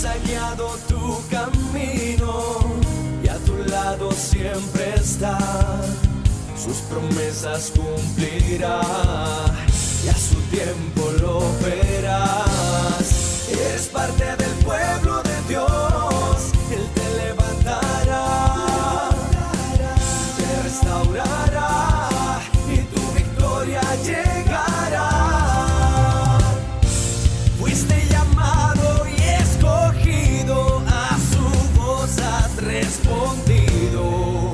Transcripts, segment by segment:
ha guiado tu camino y a tu lado siempre está. Sus promesas cumplirá y a su tiempo lo verás. Eres parte del pueblo de Dios, Él te levantará, te restaurará y tu victoria llegará. Fuiste llamado y escogido, a su voz has respondido.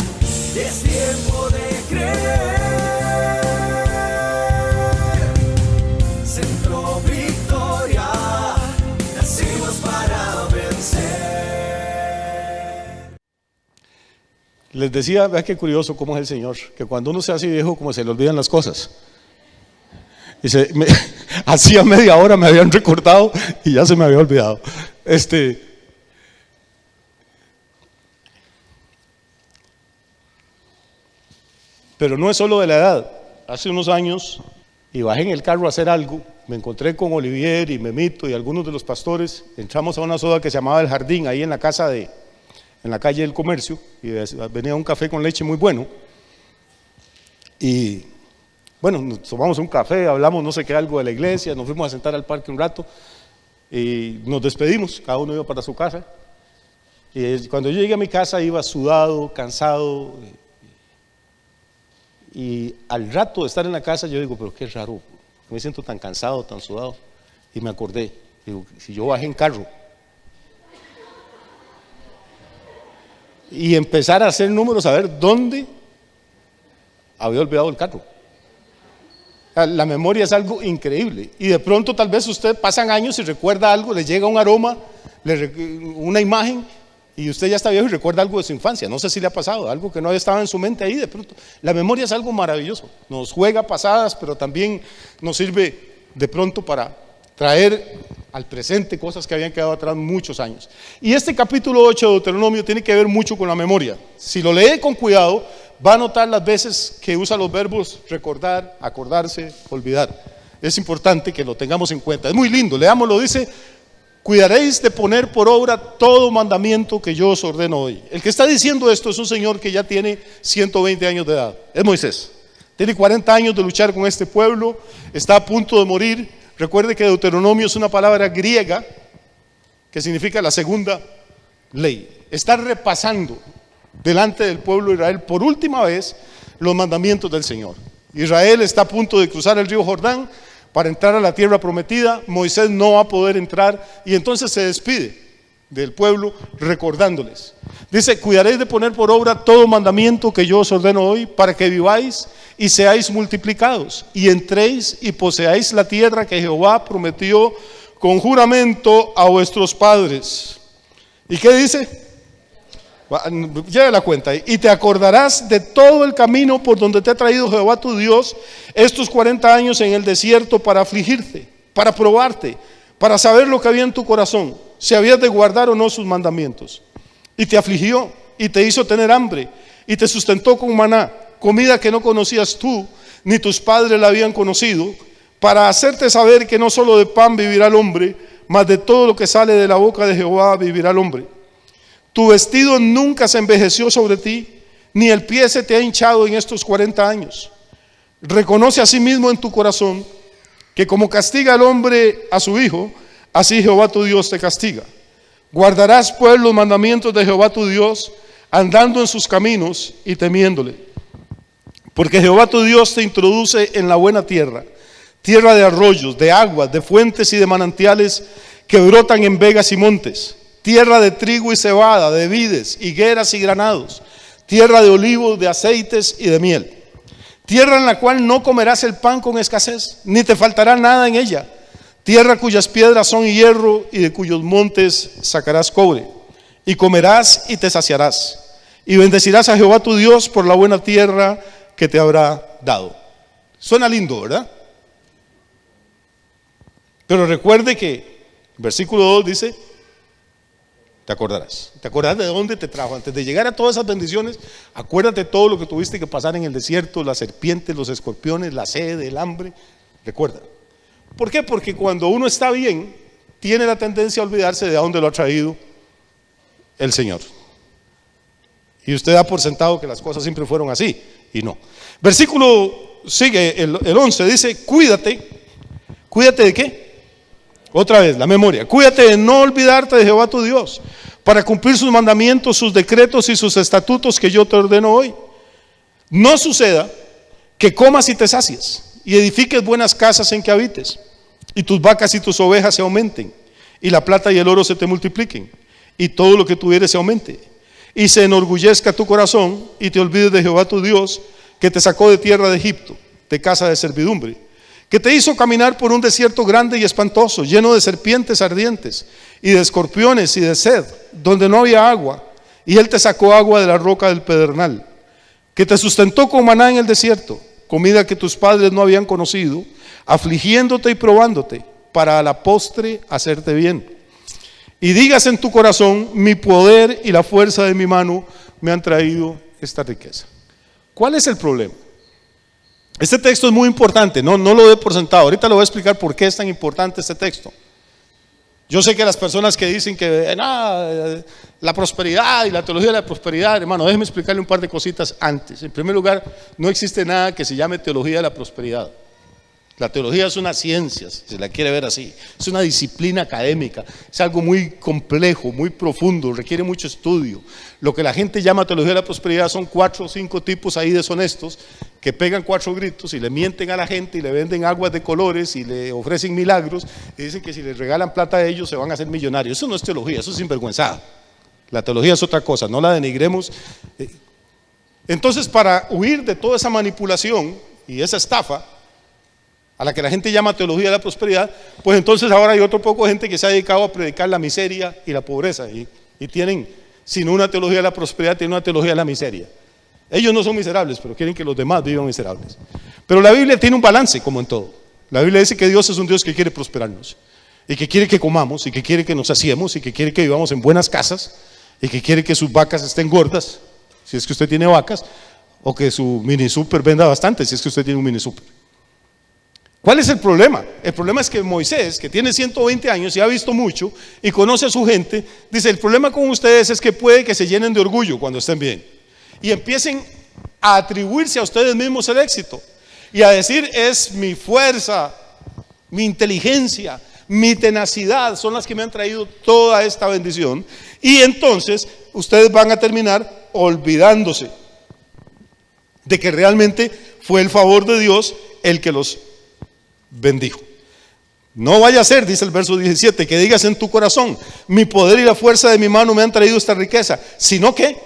Es tiempo de creer. Centro Victoria, nacimos para vencer. Les decía, vea qué curioso cómo es el Señor, que cuando uno se hace viejo, como se le olvidan las cosas. Y hacía media hora me habían recordado y ya se me había olvidado. Pero no es solo de la edad. Hace unos años, y bajé en el carro a hacer algo, me encontré con Olivier y Memito y algunos de los pastores. Entramos a una soda que se llamaba El Jardín, ahí en la calle del Comercio, y venía un café con leche muy bueno. Y bueno, nos tomamos un café, hablamos no sé qué algo de la iglesia, nos fuimos a sentar al parque un rato y nos despedimos, cada uno iba para su casa. Y cuando yo llegué a mi casa iba sudado, cansado, y al rato de estar en la casa yo digo, pero qué raro, me siento tan cansado, tan sudado. Y me acordé, digo, si yo bajé en carro y empezar a hacer números, a ver dónde había olvidado el carro. La memoria es algo increíble, y de pronto tal vez usted pasan años y recuerda algo, le llega un aroma, una imagen, y usted ya está viejo y recuerda algo de su infancia. No sé si le ha pasado, algo que no estaba en su mente ahí de pronto. La memoria es algo maravilloso, nos juega pasadas, pero también nos sirve de pronto para traer al presente cosas que habían quedado atrás muchos años. Y este capítulo 8 de Deuteronomio tiene que ver mucho con la memoria. Si lo lee con cuidado, va a notar las veces que usa los verbos recordar, acordarse, olvidar. Es importante que lo tengamos en cuenta. Es muy lindo, leámoslo, dice: cuidaréis de poner por obra todo mandamiento que yo os ordeno hoy. El que está diciendo esto es un señor que ya tiene 120 años de edad, es Moisés. Tiene 40 años de luchar con este pueblo, está a punto de morir. Recuerde que Deuteronomio es una palabra griega que significa la segunda ley. Está repasando delante del pueblo de Israel por última vez los mandamientos del Señor. Israel está a punto de cruzar el río Jordán para entrar a la tierra prometida. Moisés no va a poder entrar y entonces se despide del pueblo recordándoles. Dice: cuidaréis de poner por obra todo mandamiento que yo os ordeno hoy, para que viváis y seáis multiplicados, y entréis y poseáis la tierra que Jehová prometió con juramento a vuestros padres. ¿Y qué dice? Lleve la cuenta. Y te acordarás de todo el camino por donde te ha traído Jehová tu Dios estos 40 años en el desierto, para afligirte, para probarte, para saber lo que había en tu corazón, si habías de guardar o no sus mandamientos. Y te afligió y te hizo tener hambre y te sustentó con maná, comida que no conocías tú ni tus padres la habían conocido, para hacerte saber que no solo de pan vivirá el hombre, mas de todo lo que sale de la boca de Jehová vivirá el hombre. Tu vestido nunca se envejeció sobre ti, ni el pie se te ha hinchado en estos 40 años. Reconoce a sí mismo en tu corazón que como castiga el hombre a su hijo, así Jehová tu Dios te castiga. Guardarás pues los mandamientos de Jehová tu Dios, andando en sus caminos y temiéndole. Porque Jehová tu Dios te introduce en la buena tierra, tierra de arroyos, de aguas, de fuentes y de manantiales que brotan en vegas y montes, tierra de trigo y cebada, de vides, higueras y granados, tierra de olivos, de aceites y de miel. Tierra en la cual no comerás el pan con escasez, ni te faltará nada en ella. Tierra cuyas piedras son hierro y de cuyos montes sacarás cobre. Y comerás y te saciarás. Y bendecirás a Jehová tu Dios por la buena tierra que te habrá dado. Suena lindo, ¿verdad? Pero recuerde que versículo 2 dice: te acordarás. ¿Te acordarás de dónde te trajo? Antes de llegar a todas esas bendiciones, acuérdate todo lo que tuviste que pasar en el desierto, las serpientes, los escorpiones, la sed, el hambre. Recuerda. ¿Por qué? Porque cuando uno está bien, tiene la tendencia a olvidarse de a dónde lo ha traído el Señor. Y usted da por sentado que las cosas siempre fueron así, y no. Versículo sigue, el 11, dice: cuídate. ¿Cuídate de qué? Otra vez, la memoria. Cuídate de no olvidarte de Jehová tu Dios, para cumplir sus mandamientos, sus decretos y sus estatutos que yo te ordeno hoy. No suceda que comas y te sacies, y edifiques buenas casas en que habites, y tus vacas y tus ovejas se aumenten, y la plata y el oro se te multipliquen, y todo lo que tuvieres se aumente, y se enorgullezca tu corazón, y te olvides de Jehová tu Dios, que te sacó de tierra de Egipto, de casa de servidumbre, que te hizo caminar por un desierto grande y espantoso, lleno de serpientes ardientes, y de escorpiones y de sed, donde no había agua, y él te sacó agua de la roca del pedernal, que te sustentó con maná en el desierto, comida que tus padres no habían conocido, afligiéndote y probándote, para a la postre hacerte bien. Y digas en tu corazón: mi poder y la fuerza de mi mano me han traído esta riqueza. ¿Cuál es el problema? Este texto es muy importante, no lo dé por sentado. Ahorita le voy a explicar por qué es tan importante este texto. Yo sé que las personas que dicen que la prosperidad y la teología de la prosperidad, hermano, déjeme explicarle un par de cositas antes. En primer lugar, no existe nada que se llame teología de la prosperidad. La teología es una ciencia, si se la quiere ver así. Es una disciplina académica, es algo muy complejo, muy profundo, requiere mucho estudio. Lo que la gente llama teología de la prosperidad son 4 o 5 tipos ahí deshonestos que pegan 4 gritos y le mienten a la gente y le venden aguas de colores y le ofrecen milagros y dicen que si les regalan plata a ellos se van a hacer millonarios. Eso no es teología, eso es sinvergüenzada. La teología es otra cosa, no la denigremos. Entonces, para huir de toda esa manipulación y esa estafa a la que la gente llama teología de la prosperidad, pues entonces ahora hay otro poco de gente que se ha dedicado a predicar la miseria y la pobreza y tienen, sino una teología de la prosperidad, tienen una teología de la miseria. Ellos no son miserables, pero quieren que los demás vivan miserables. Pero la Biblia tiene un balance, como en todo. La Biblia dice que Dios es un Dios que quiere prosperarnos y que quiere que comamos y que quiere que nos saciemos y que quiere que vivamos en buenas casas y que quiere que sus vacas estén gordas, si es que usted tiene vacas, o que su mini super venda bastante, si es que usted tiene un mini super. ¿Cuál es el problema? El problema es que Moisés, que tiene 120 años y ha visto mucho y conoce a su gente, dice: el problema con ustedes es que puede que se llenen de orgullo cuando estén bien y empiecen a atribuirse a ustedes mismos el éxito y a decir: es mi fuerza, mi inteligencia, mi tenacidad son las que me han traído toda esta bendición, y entonces ustedes van a terminar olvidándose de que realmente fue el favor de Dios el que los bendijo. No vaya a ser, dice el verso 17, que digas en tu corazón: mi poder y la fuerza de mi mano me han traído esta riqueza, sino que,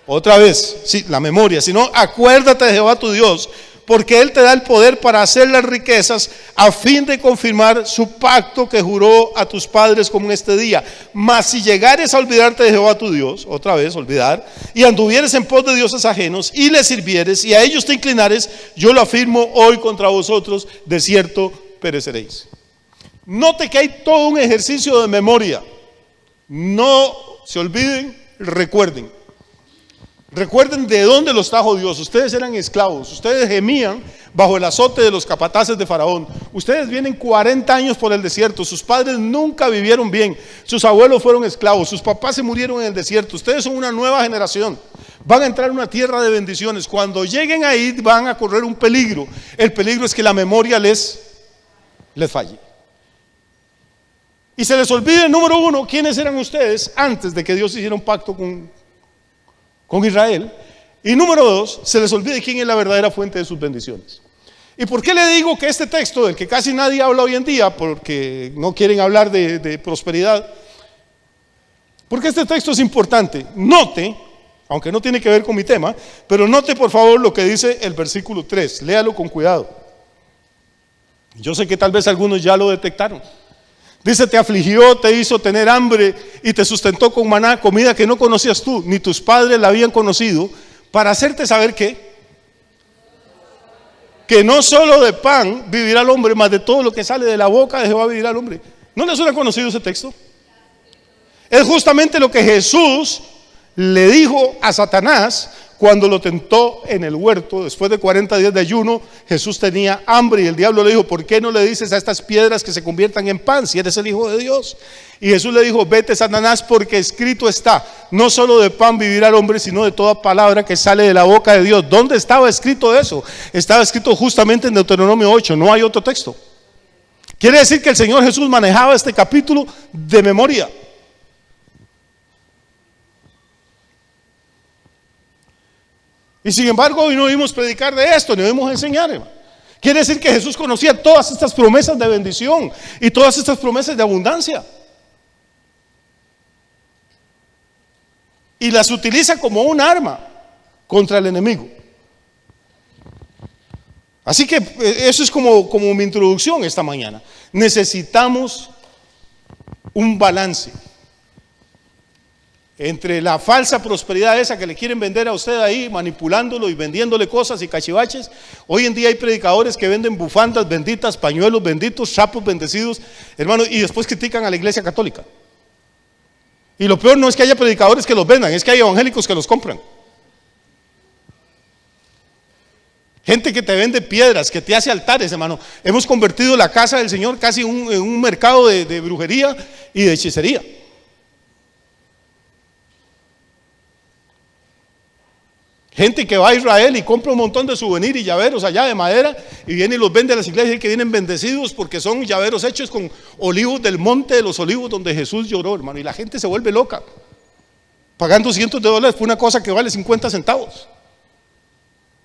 otra vez, sí, la memoria, sino acuérdate de Jehová tu Dios, porque Él te da el poder para hacer las riquezas, a fin de confirmar su pacto que juró a tus padres como en este día. Mas si llegares a olvidarte de Jehová tu Dios, otra vez olvidar, y anduvieres en pos de dioses ajenos y les sirvieres y a ellos te inclinares, yo lo afirmo hoy contra vosotros: de cierto pereceréis. Note que hay todo un ejercicio de memoria. No se olviden, recuerden. Recuerden de dónde los trajo Dios. Ustedes eran esclavos, ustedes gemían bajo el azote de los capataces de Faraón. Ustedes vienen 40 años por el desierto. Sus padres nunca vivieron bien, sus abuelos fueron esclavos, sus papás se murieron en el desierto. Ustedes son una nueva generación, van a entrar en una tierra de bendiciones. Cuando lleguen ahí van a correr un peligro. El peligro es que la memoria les falle y se les olvide, número uno, quiénes eran ustedes antes de que Dios hiciera un pacto con Israel, y número dos, se les olvide quién es la verdadera fuente de sus bendiciones. ¿Y por qué le digo que este texto, del que casi nadie habla hoy en día, porque no quieren hablar de prosperidad? Porque este texto es importante. Note, aunque no tiene que ver con mi tema, pero note por favor lo que dice el versículo 3, léalo con cuidado. Yo sé que tal vez algunos ya lo detectaron. Dice: te afligió, te hizo tener hambre y te sustentó con maná, comida que no conocías tú, ni tus padres la habían conocido, para hacerte saber que no solo de pan vivirá el hombre, mas de todo lo que sale de la boca de Jehová vivirá el hombre. ¿No les suena conocido ese texto? Es justamente lo que Jesús le dijo a Satanás cuando lo tentó en el huerto, después de 40 días de ayuno, Jesús tenía hambre y el diablo le dijo: ¿por qué no le dices a estas piedras que se conviertan en pan si eres el Hijo de Dios? Y Jesús le dijo: vete, Satanás, porque escrito está, no solo de pan vivirá el hombre, sino de toda palabra que sale de la boca de Dios. ¿Dónde estaba escrito eso? Estaba escrito justamente en Deuteronomio 8, no hay otro texto. Quiere decir que el Señor Jesús manejaba este capítulo de memoria. Y sin embargo hoy no oímos predicar de esto, ni oímos enseñar, hermano. Quiere decir que Jesús conocía todas estas promesas de bendición y todas estas promesas de abundancia, y las utiliza como un arma contra el enemigo. Así que eso es como mi introducción esta mañana. Necesitamos un balance entre la falsa prosperidad esa que le quieren vender a usted ahí, manipulándolo y vendiéndole cosas y cachivaches. Hoy en día hay predicadores que venden bufandas benditas, pañuelos benditos, chapos bendecidos, hermano, y después critican a la iglesia católica. Y lo peor no es que haya predicadores que los vendan, es que hay evangélicos que los compran. Gente que te vende piedras, que te hace altares, hermano. Hemos convertido la casa del Señor casi en un mercado de brujería y de hechicería. Gente que va a Israel y compra un montón de souvenirs y llaveros allá de madera y viene y los vende a las iglesias, y que vienen bendecidos porque son llaveros hechos con olivos del monte de los olivos donde Jesús lloró, hermano. Y la gente se vuelve loca pagando cientos de dólares por una cosa que vale 50 centavos.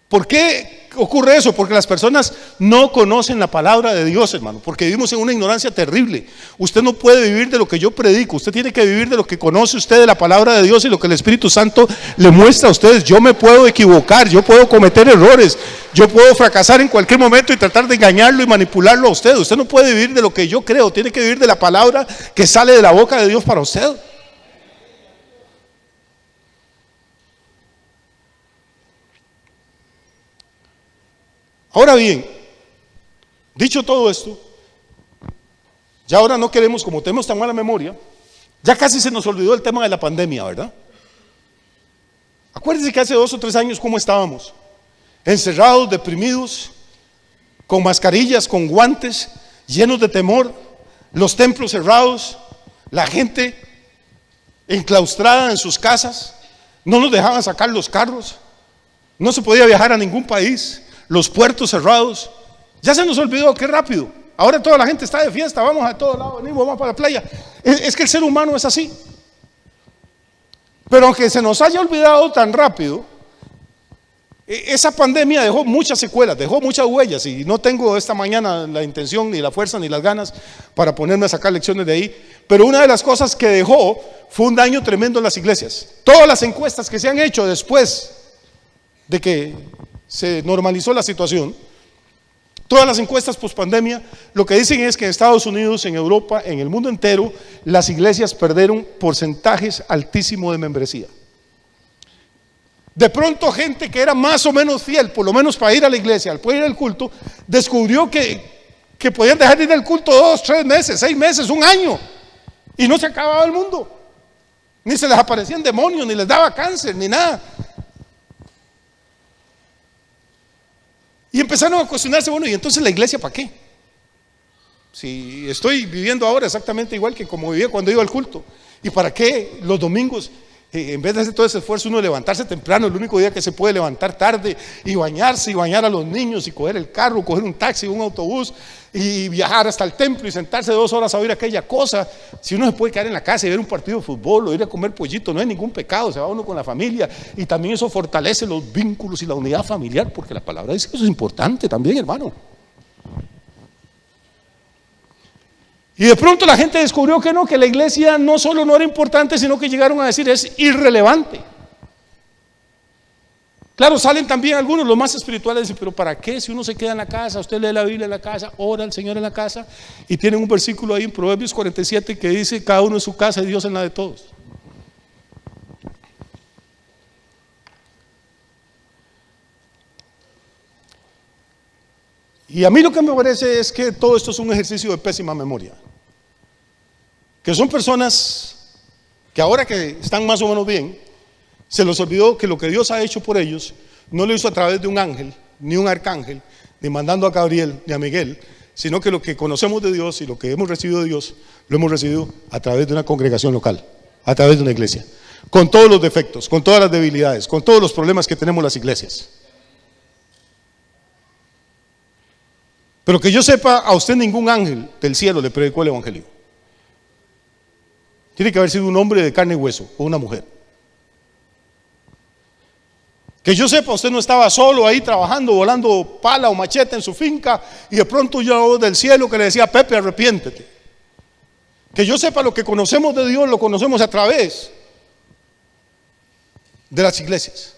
¿Por qué ocurre eso? Porque las personas no conocen la palabra de Dios, hermano, porque vivimos en una ignorancia terrible. Usted no puede vivir de lo que yo predico, usted tiene que vivir de lo que conoce usted de la palabra de Dios y lo que el Espíritu Santo le muestra a ustedes. Yo me puedo equivocar, yo puedo cometer errores, yo puedo fracasar en cualquier momento y tratar de engañarlo y manipularlo a usted. Usted no puede vivir de lo que yo creo, tiene que vivir de la palabra que sale de la boca de Dios para usted. Ahora bien, dicho todo esto, ya ahora no queremos, como tenemos tan mala memoria, ya casi se nos olvidó el tema de la pandemia, ¿verdad? Acuérdense que hace 2 o 3 años cómo estábamos, encerrados, deprimidos, con mascarillas, con guantes, llenos de temor, los templos cerrados, la gente enclaustrada en sus casas, no nos dejaban sacar los carros, no se podía viajar a ningún país, los puertos cerrados. Ya se nos olvidó, qué rápido. Ahora toda la gente está de fiesta, vamos a todos lados, venimos, vamos para la playa. Es que el ser humano es así. Pero aunque se nos haya olvidado tan rápido, esa pandemia dejó muchas secuelas, dejó muchas huellas, y no tengo esta mañana la intención, ni la fuerza, ni las ganas para ponerme a sacar lecciones de ahí. Pero una de las cosas que dejó fue un daño tremendo en las iglesias. Todas las encuestas que se han hecho después de que se normalizó la situación, todas las encuestas post pandemia, lo que dicen es que en Estados Unidos, en Europa, en el mundo entero, las iglesias perdieron porcentajes altísimos de membresía. De pronto gente que era más o menos fiel, por lo menos para ir a la iglesia, al poder ir al culto, descubrió que podían dejar de ir al culto 2, 3 meses, 6 meses, un año, y no se acababa el mundo, ni se les aparecían demonios, ni les daba cáncer, ni nada. Y empezaron a cuestionarse, bueno, ¿y entonces la iglesia para qué? Si estoy viviendo ahora exactamente igual que como vivía cuando iba al culto. ¿Y para qué los domingos, en vez de hacer todo ese esfuerzo, uno levantarse temprano, el único día que se puede levantar tarde, y bañarse y bañar a los niños, y coger el carro, coger un taxi, un autobús, y viajar hasta el templo y sentarse 2 horas a oír aquella cosa? Si uno se puede quedar en la casa y ver un partido de fútbol o ir a comer pollito, no hay ningún pecado, se va uno con la familia, y también eso fortalece los vínculos y la unidad familiar, porque la palabra dice que eso es importante también, hermano. Y de pronto la gente descubrió que no, que la iglesia no solo no era importante, sino que llegaron a decir es irrelevante. Claro, salen también algunos, los más espirituales, dicen, pero ¿para qué? Si uno se queda en la casa, usted lee la Biblia en la casa, ora al Señor en la casa, y tienen un versículo ahí en Proverbios 47 que dice, cada uno en su casa y Dios en la de todos. Y a mí lo que me parece es que todo esto es un ejercicio de pésima memoria. Que son personas que ahora que están más o menos bien, Se les olvidó que lo que Dios ha hecho por ellos no lo hizo a través de un ángel, ni un arcángel, ni mandando a Gabriel, ni a Miguel, sino que lo que conocemos de Dios y lo que hemos recibido de Dios, lo hemos recibido a través de una congregación local, a través de una iglesia, con todos los defectos, con todas las debilidades, con todos los problemas que tenemos las iglesias. Pero que yo sepa, a usted ningún ángel del cielo le predicó el evangelio. Tiene que haber sido un hombre de carne y hueso, o una mujer. Que yo sepa, usted no estaba solo ahí trabajando, volando pala o machete en su finca, y de pronto yo del cielo que le decía: Pepe, arrepiéntete. Que yo sepa, lo que conocemos de Dios lo conocemos a través de las iglesias,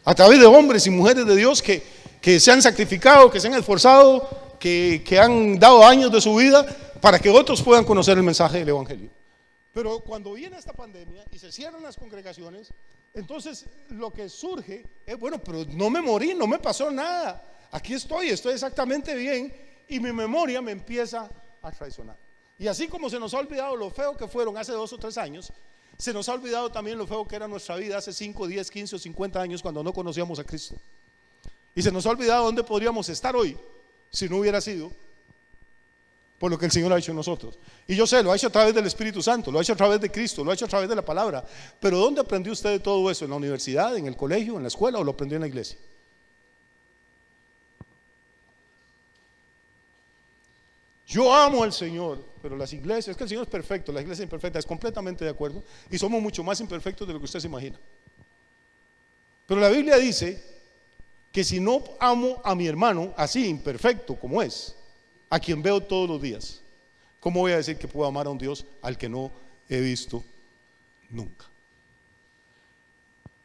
a través de hombres y mujeres de Dios que se han sacrificado, que se han esforzado, que han dado años de su vida para que otros puedan conocer el mensaje del evangelio. Pero cuando viene esta pandemia y se cierran las congregaciones, entonces lo que surge es: bueno, pero no me morí, no me pasó nada, aquí estoy exactamente bien, y mi memoria me empieza a traicionar. Y así como se nos ha olvidado lo feo que fueron hace 2 o 3 años, se nos ha olvidado también lo feo que era nuestra vida hace 5, 10, 15 o 50 años cuando no conocíamos a Cristo. Y se nos ha olvidado dónde podríamos estar hoy si no hubiera sido por lo que el Señor ha hecho en nosotros. Y yo sé, lo ha hecho a través del Espíritu Santo, lo ha hecho a través de Cristo, lo ha hecho a través de la palabra. Pero ¿dónde aprendió usted de todo eso? ¿En la universidad, en el colegio, en la escuela, o lo aprendió en la iglesia? Yo amo al Señor, pero las iglesias, es que el Señor es perfecto, la iglesia es imperfecta, es completamente de acuerdo, y somos mucho más imperfectos de lo que usted se imagina. Pero la Biblia dice que si no amo a mi hermano así, imperfecto como es, a quien veo todos los días, ¿cómo voy a decir que puedo amar a un Dios al que no he visto nunca?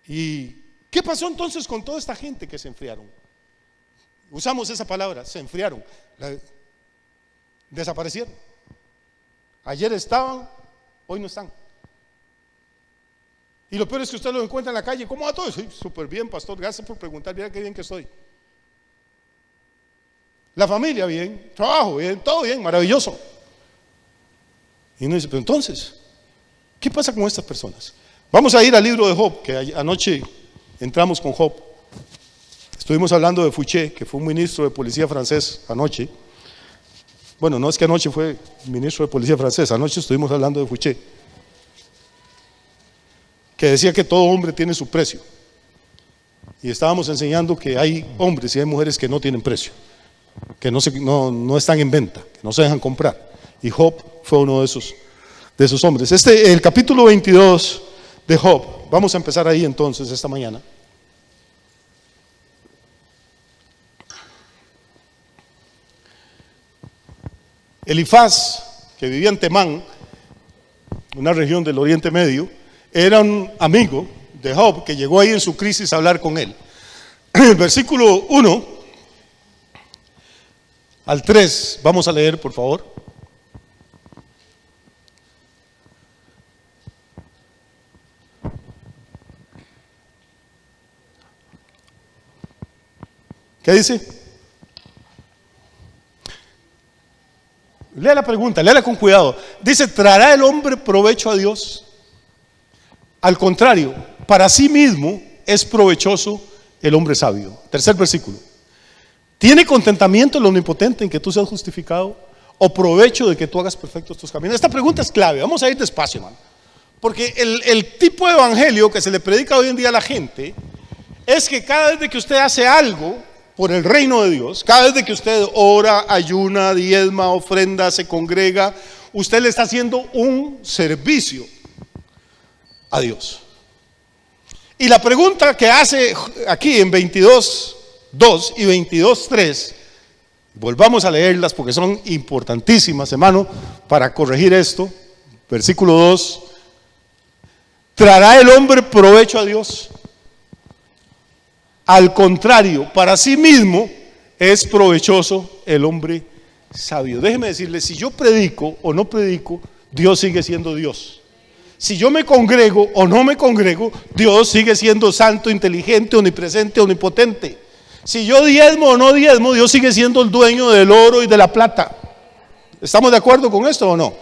¿Y qué pasó entonces con toda esta gente que se enfriaron? Usamos esa palabra, se enfriaron, desaparecieron. Ayer estaban, hoy no están. Y lo peor es que usted lo encuentra en la calle: ¿cómo va todo? Sí, súper bien, pastor, gracias por preguntar, mira qué bien que estoy. La familia bien, trabajo bien, todo bien, maravilloso. Y uno dice: pero entonces, ¿qué pasa con estas personas? Vamos a ir al libro de Job, que anoche entramos con Job. Estuvimos hablando de Fouché, que fue un ministro de policía francés anoche. Bueno, no es que anoche fue ministro de policía francés, anoche estuvimos hablando de Fouché, que decía que todo hombre tiene su precio. Y estábamos enseñando que hay hombres y hay mujeres que no tienen precio, que no están en venta, que no se dejan comprar. Y Job fue uno de esos hombres. El capítulo 22 de Job, vamos a empezar ahí entonces esta mañana. Elifaz, que vivía en Temán, una región del Oriente Medio, era un amigo de Job que llegó ahí en su crisis a hablar con él. El versículo 1 al 3, vamos a leer, por favor. ¿Qué dice? Lea la pregunta, léala con cuidado. Dice: ¿traerá el hombre provecho a Dios? Al contrario, para sí mismo es provechoso el hombre sabio. Tercer versículo: ¿tiene contentamiento el omnipotente en que tú seas justificado, o provecho de que tú hagas perfectos tus caminos? Esta pregunta es clave, vamos a ir despacio, hermano, porque el tipo de evangelio que se le predica hoy en día a la gente es que cada vez que usted hace algo por el reino de Dios, cada vez que usted ora, ayuna, diezma, ofrenda, se congrega, usted le está haciendo un servicio a Dios. Y la pregunta que hace aquí en 22:2 y 22:3, volvamos a leerlas porque son importantísimas, hermano, para corregir esto. Versículo 2: ¿traerá el hombre provecho a Dios? Al contrario, para sí mismo es provechoso el hombre sabio. Déjeme decirle, si yo predico o no predico, Dios sigue siendo Dios. Si yo me congrego o no me congrego, Dios sigue siendo santo, inteligente, omnipresente, omnipotente. Si yo diezmo o no diezmo, Dios sigue siendo el dueño del oro y de la plata. ¿Estamos de acuerdo con esto o no?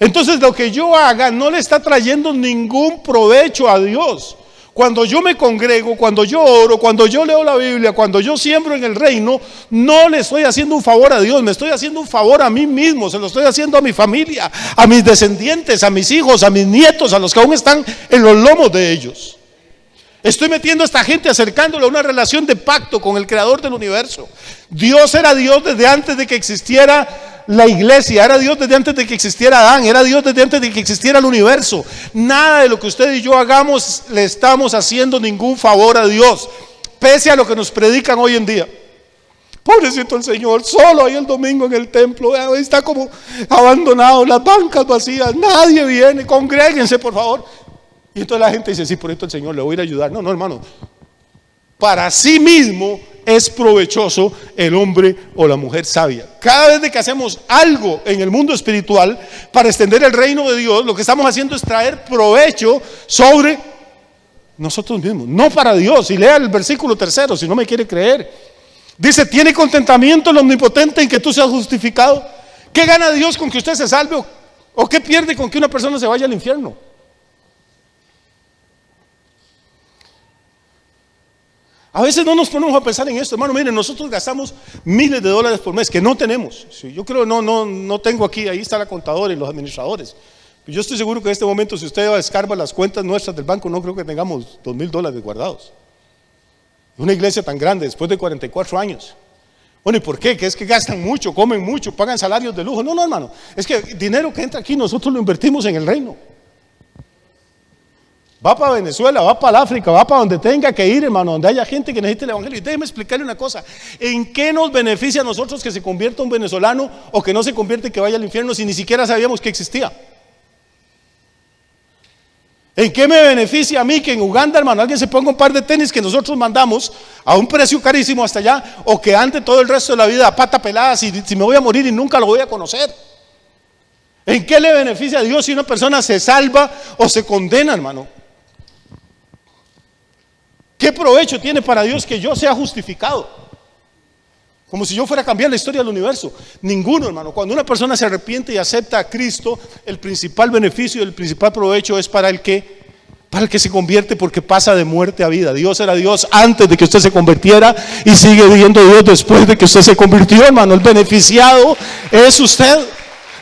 Entonces lo que yo haga no le está trayendo ningún provecho a Dios. Cuando yo me congrego, cuando yo oro, cuando yo leo la Biblia, cuando yo siembro en el reino, no le estoy haciendo un favor a Dios, me estoy haciendo un favor a mí mismo, se lo estoy haciendo a mi familia, a mis descendientes, a mis hijos, a mis nietos, a los que aún están en los lomos de ellos. Estoy metiendo a esta gente, acercándole a una relación de pacto con el creador del universo. Dios era Dios desde antes de que existiera la iglesia, era Dios desde antes de que existiera Adán, era Dios desde antes de que existiera el universo. Nada de lo que usted y yo hagamos le estamos haciendo ningún favor a Dios, pese a lo que nos predican hoy en día. Pobrecito el Señor, solo ahí el domingo en el templo, está como abandonado, las bancas vacías, nadie viene, congréguense por favor. Y entonces la gente dice, sí, por esto el Señor le voy a ir a ayudar. No, hermano, para sí mismo es provechoso el hombre o la mujer sabia. Cada vez que hacemos algo en el mundo espiritual para extender el reino de Dios, lo que estamos haciendo es traer provecho sobre nosotros mismos, no para Dios. Y lea el versículo 3, si no me quiere creer. Dice, ¿tiene contentamiento el omnipotente en que tú seas justificado? ¿Qué gana Dios con que usted se salve? ¿O qué pierde con que una persona se vaya al infierno? A veces no nos ponemos a pensar en esto, hermano. Miren, nosotros gastamos miles de dólares por mes que no tenemos. Yo creo no tengo aquí, ahí está la contadora y los administradores. Yo estoy seguro que en este momento, si usted escarba las cuentas nuestras del banco, no creo que tengamos $2,000 guardados. Una iglesia tan grande después de 44 años. Bueno, ¿y por qué? Que es que gastan mucho, comen mucho, pagan salarios de lujo. No, hermano, es que el dinero que entra aquí nosotros lo invertimos en el reino. Va para Venezuela, va para el África, va para donde tenga que ir, hermano, donde haya gente que necesite el evangelio. Y déjeme explicarle una cosa: ¿en qué nos beneficia a nosotros que se convierta un venezolano o que no se convierte y que vaya al infierno si ni siquiera sabíamos que existía? ¿En qué me beneficia a mí que en Uganda, hermano, alguien se ponga un par de tenis que nosotros mandamos a un precio carísimo hasta allá, o que ande todo el resto de la vida a pata pelada si me voy a morir y nunca lo voy a conocer? ¿En qué le beneficia a Dios si una persona se salva o se condena, hermano? ¿Qué provecho tiene para Dios que yo sea justificado? Como si yo fuera a cambiar la historia del universo. Ninguno, hermano. Cuando una persona se arrepiente y acepta a Cristo, el principal beneficio, el principal provecho es para el que se convierte, porque pasa de muerte a vida. Dios era Dios antes de que usted se convirtiera y sigue siendo Dios después de que usted se convirtió, hermano. El beneficiado es usted.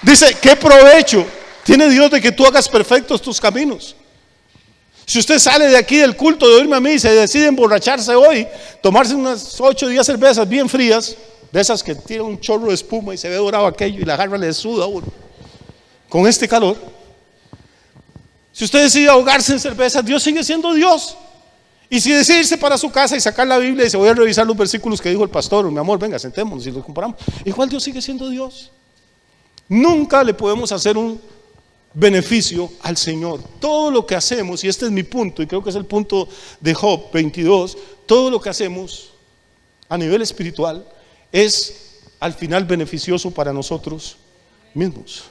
Dice, ¿qué provecho tiene Dios de que tú hagas perfectos tus caminos? Si usted sale de aquí del culto de oírme a mí y se decide emborracharse hoy, tomarse unas 8 o 10 cervezas bien frías, de esas que tienen un chorro de espuma y se ve dorado aquello y la jarra le suda a uno, con este calor, si usted decide ahogarse en cervezas, Dios sigue siendo Dios. Y si decide irse para su casa y sacar la Biblia y dice, voy a revisar los versículos que dijo el pastor, mi amor, venga, sentémonos y los comparamos, igual Dios sigue siendo Dios. Nunca le podemos hacer un beneficio al Señor. Todo lo que hacemos, y este es mi punto, y creo que es el punto de Job 22, todo lo que hacemos a nivel espiritual es al final beneficioso para nosotros mismos.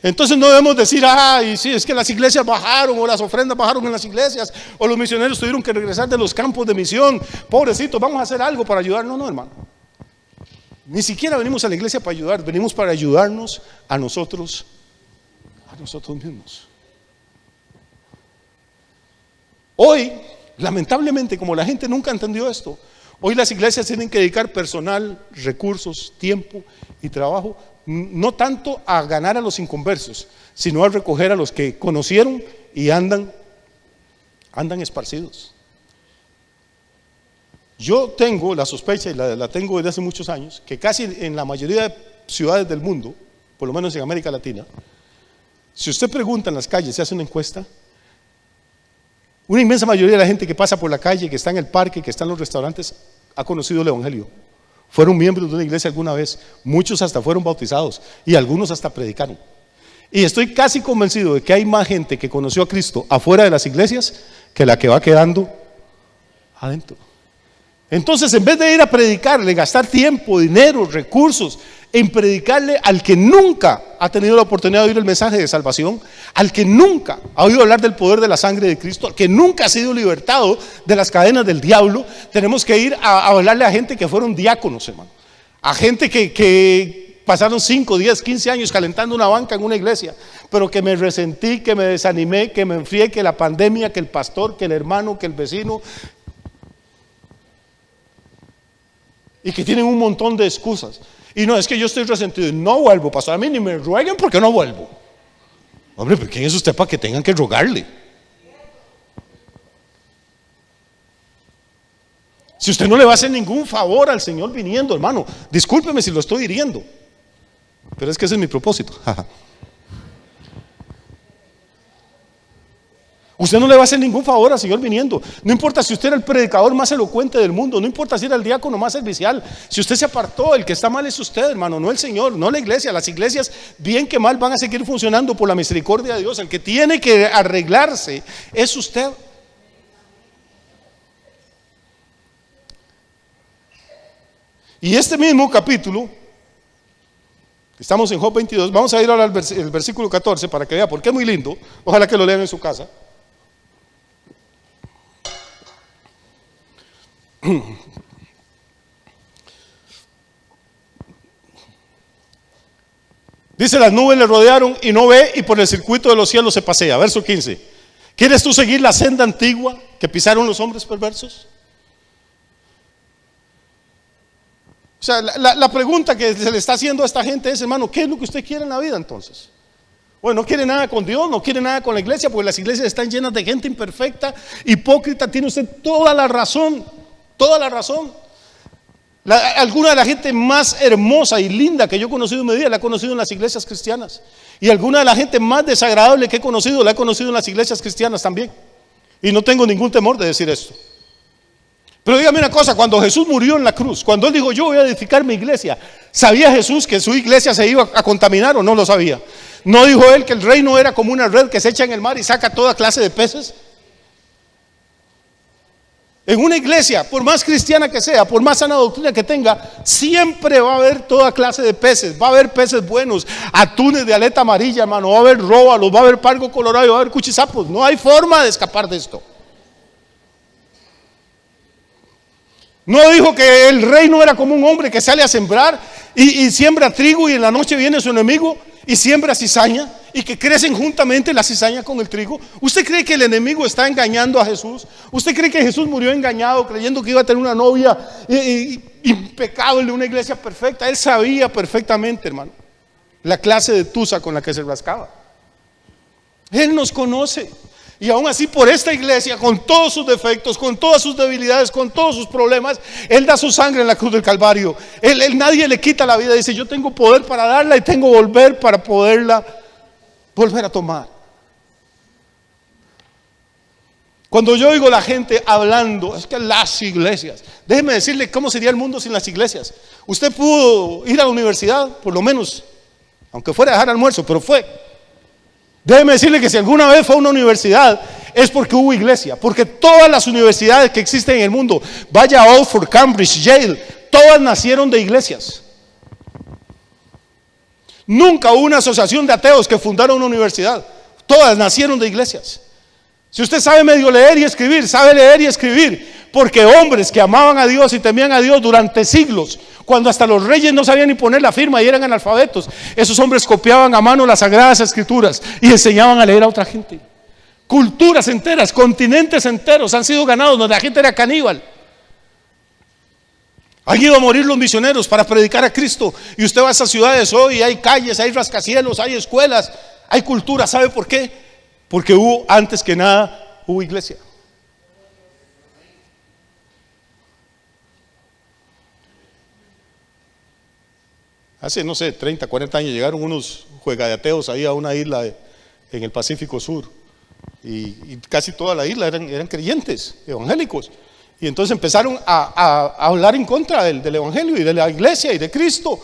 Entonces no debemos decir, y sí, es que las iglesias bajaron, o las ofrendas bajaron en las iglesias, o los misioneros tuvieron que regresar de los campos de misión, pobrecitos, vamos a hacer algo para ayudar. No, hermano. Ni siquiera venimos a la iglesia para ayudar, venimos para ayudarnos a nosotros mismos. Hoy, lamentablemente, como la gente nunca entendió esto, hoy las iglesias tienen que dedicar personal, recursos, tiempo y trabajo, no tanto a ganar a los inconversos, sino a recoger a los que conocieron y andan esparcidos. Yo tengo la sospecha, y la tengo desde hace muchos años, que casi en la mayoría de ciudades del mundo, por lo menos en América Latina, si usted pregunta en las calles, se hace una encuesta, una inmensa mayoría de la gente que pasa por la calle, que está en el parque, que está en los restaurantes, ha conocido el evangelio. Fueron miembros de una iglesia alguna vez, muchos hasta fueron bautizados y algunos hasta predicaron. Y estoy casi convencido de que hay más gente que conoció a Cristo afuera de las iglesias que la que va quedando adentro. Entonces, en vez de ir a predicarle, gastar tiempo, dinero, recursos en predicarle al que nunca ha tenido la oportunidad de oír el mensaje de salvación, al que nunca ha oído hablar del poder de la sangre de Cristo, al que nunca ha sido libertado de las cadenas del diablo, tenemos que ir a hablarle a gente que fueron diáconos, hermano, a gente que pasaron 5, 10, 15 años calentando una banca en una iglesia, pero que me resentí, que me desanimé, que me enfrié, que la pandemia, que el pastor, que el hermano, que el vecino, y que tienen un montón de excusas. Y no, es que yo estoy resentido, no vuelvo, pastor, a mí ni me rueguen porque no vuelvo. Hombre, ¿pero quién es usted para que tengan que rogarle? Si usted no le va a hacer ningún favor al Señor viniendo, hermano, discúlpeme si lo estoy hiriendo, pero es que ese es mi propósito. Usted no le va a hacer ningún favor al Señor viniendo. No importa si usted era el predicador más elocuente del mundo, no importa si era el diácono más servicial. Si usted se apartó, el que está mal es usted, hermano, no el Señor, no la iglesia. Las iglesias, bien que mal, van a seguir funcionando por la misericordia de Dios. El que tiene que arreglarse es usted. Y este mismo capítulo, estamos en Job 22, vamos a ir ahora al versículo 14 para que vea, porque es muy lindo. Ojalá que lo lean en su casa. Dice: las nubes le rodearon y no ve, y por el circuito de los cielos se pasea. Verso 15. ¿Quieres tú seguir la senda antigua que pisaron los hombres perversos? O sea, la pregunta que se le está haciendo a esta gente es: hermano, ¿qué es lo que usted quiere en la vida entonces? Bueno, no quiere nada con Dios, no quiere nada con la iglesia, porque las iglesias están llenas de gente imperfecta, hipócrita. Tiene usted toda la razón, toda la razón. Alguna de la gente más hermosa y linda que yo he conocido en mi vida la he conocido en las iglesias cristianas, y alguna de la gente más desagradable que he conocido la he conocido en las iglesias cristianas también, y no tengo ningún temor de decir esto. Pero dígame una cosa: cuando Jesús murió en la cruz, cuando Él dijo yo voy a edificar mi iglesia, ¿sabía Jesús que su iglesia se iba a contaminar o no lo sabía? ¿No dijo Él que el reino era como una red que se echa en el mar y saca toda clase de peces? En una iglesia, por más cristiana que sea, por más sana doctrina que tenga, siempre va a haber toda clase de peces. Va a haber peces buenos, atunes de aleta amarilla, hermano, va a haber róbalos, va a haber pargo colorado, va a haber cuchizapos. No hay forma de escapar de esto. No dijo que el reino era como un hombre que sale a sembrar y siembra trigo, y en la noche viene su enemigo y siembra cizaña, y que crecen juntamente la cizaña con el trigo. ¿Usted cree que el enemigo está engañando a Jesús? ¿Usted cree que Jesús murió engañado, creyendo que iba a tener una novia impecable, una iglesia perfecta? Él sabía perfectamente, hermano, la clase de tusa con la que se rascaba. Él nos conoce. Y aún así, por esta iglesia, con todos sus defectos, con todas sus debilidades, con todos sus problemas, Él da su sangre en la cruz del Calvario. Nadie le quita la vida. Dice: yo tengo poder para darla y tengo volver para poderla volver a tomar. Cuando yo oigo la gente hablando, es que las iglesias, déjeme decirle cómo sería el mundo sin las iglesias. Usted pudo ir a la universidad, por lo menos, aunque fuera a dejar almuerzo, pero fue. Déjeme decirle que si alguna vez fue a una universidad, es porque hubo iglesia. Porque todas las universidades que existen en el mundo, vaya a Oxford, Cambridge, Yale, todas nacieron de iglesias. Nunca hubo una asociación de ateos que fundaron una universidad. Todas nacieron de iglesias. Si usted sabe medio leer y escribir, sabe leer y escribir, porque hombres que amaban a Dios y temían a Dios durante siglos, cuando hasta los reyes no sabían ni poner la firma y eran analfabetos, esos hombres copiaban a mano las sagradas escrituras y enseñaban a leer a otra gente. Culturas enteras, continentes enteros han sido ganados donde la gente era caníbal. Han ido a morir los misioneros para predicar a Cristo, y usted va a esas ciudades hoy, hay calles, hay rascacielos, hay escuelas, hay cultura. ¿Sabe por qué? Porque hubo, antes que nada, hubo iglesia. Hace, no sé, 30, 40 años llegaron unos juegadeateos ahí a una isla en el Pacífico Sur, y casi toda la isla eran creyentes, evangélicos. Y entonces empezaron a hablar en contra del evangelio y de la iglesia y de Cristo,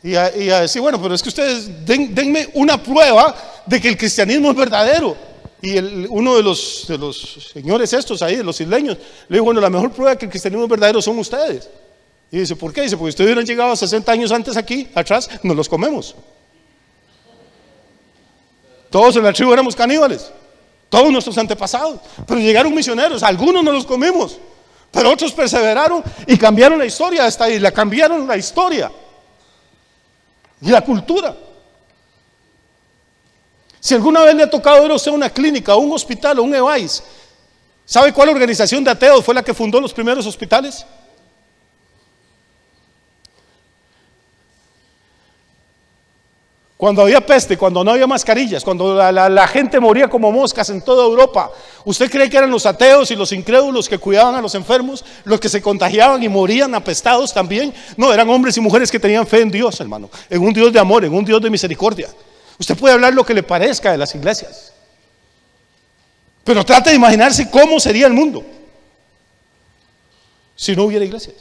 y a decir: bueno, pero es que ustedes denme una prueba de que el cristianismo es verdadero. Y uno de los señores estos ahí, de los isleños, le dijo: bueno, la mejor prueba de que el cristianismo es verdadero son ustedes. Y dice: ¿por qué? Dice: porque ustedes hubieran llegado 60 años antes aquí, atrás, nos los comemos. Todos en la tribu éramos caníbales, todos nuestros antepasados. Pero llegaron misioneros, algunos nos los comimos, pero otros perseveraron y cambiaron la historia de esta isla, cambiaron la historia. y la cultura. Si alguna vez le ha tocado ir a usted a una clínica, a un hospital, o un EVAIS, ¿sabe cuál organización de ateos fue la que fundó los primeros hospitales? Cuando había peste, cuando no había mascarillas, cuando la gente moría como moscas en toda Europa, ¿usted cree que eran los ateos y los incrédulos que cuidaban a los enfermos, los que se contagiaban y morían apestados también? No, eran hombres y mujeres que tenían fe en Dios, hermano, en un Dios de amor, en un Dios de misericordia. Usted puede hablar lo que le parezca de las iglesias, pero trate de imaginarse cómo sería el mundo si no hubiera iglesias.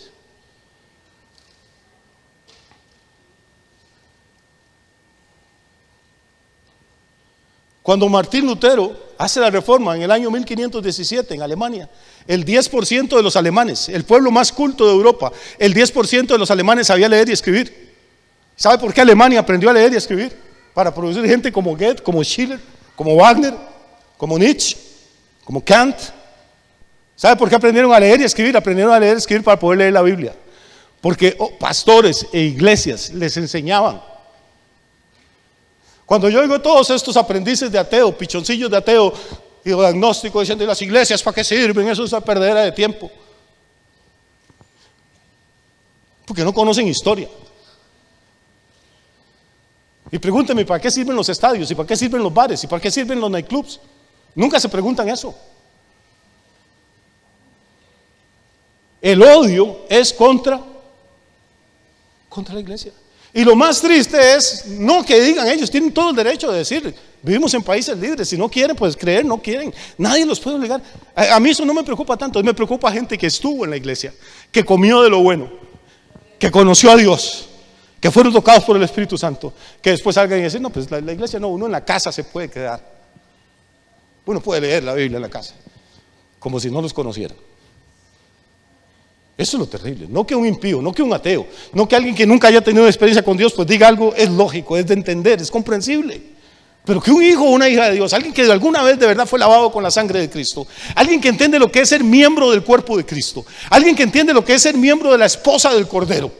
Cuando Martín Lutero hace la reforma en el año 1517 en Alemania, el 10% de los alemanes, el pueblo más culto de Europa, el 10% de los alemanes sabía leer y escribir. ¿Sabe por qué Alemania aprendió a leer y a escribir? Para producir gente como Goethe, como Schiller, como Wagner, como Nietzsche, como Kant. ¿Sabe por qué aprendieron a leer y a escribir? Aprendieron a leer y escribir para poder leer la Biblia. Porque pastores e iglesias les enseñaban. Cuando yo oigo todos estos aprendices de ateo, pichoncillos de ateo y de agnóstico diciendo, ¿y las iglesias para qué sirven? Eso es una perdedera de tiempo. Porque no conocen historia. Y pregúnteme, ¿para qué sirven los estadios? ¿Y para qué sirven los bares? ¿Y para qué sirven los nightclubs? Nunca se preguntan eso. El odio es contra la iglesia. Y lo más triste es, no que digan, ellos tienen todo el derecho de decir, vivimos en países libres, si no quieren, pues creer, no quieren, nadie los puede obligar. A mí eso no me preocupa tanto, me preocupa gente que estuvo en la iglesia, que comió de lo bueno, que conoció a Dios, que fueron tocados por el Espíritu Santo, que después salgan y dicen, no, pues la iglesia no, uno en la casa se puede quedar, uno puede leer la Biblia en la casa, como si no los conociera. Eso es lo terrible, no que un impío, no que un ateo, no que alguien que nunca haya tenido experiencia con Dios pues diga algo, es lógico, es de entender, es comprensible. Pero que un hijo o una hija de Dios, alguien que alguna vez de verdad fue lavado con la sangre de Cristo, alguien que entiende lo que es ser miembro del cuerpo de Cristo, alguien que entiende lo que es ser miembro de la esposa del Cordero,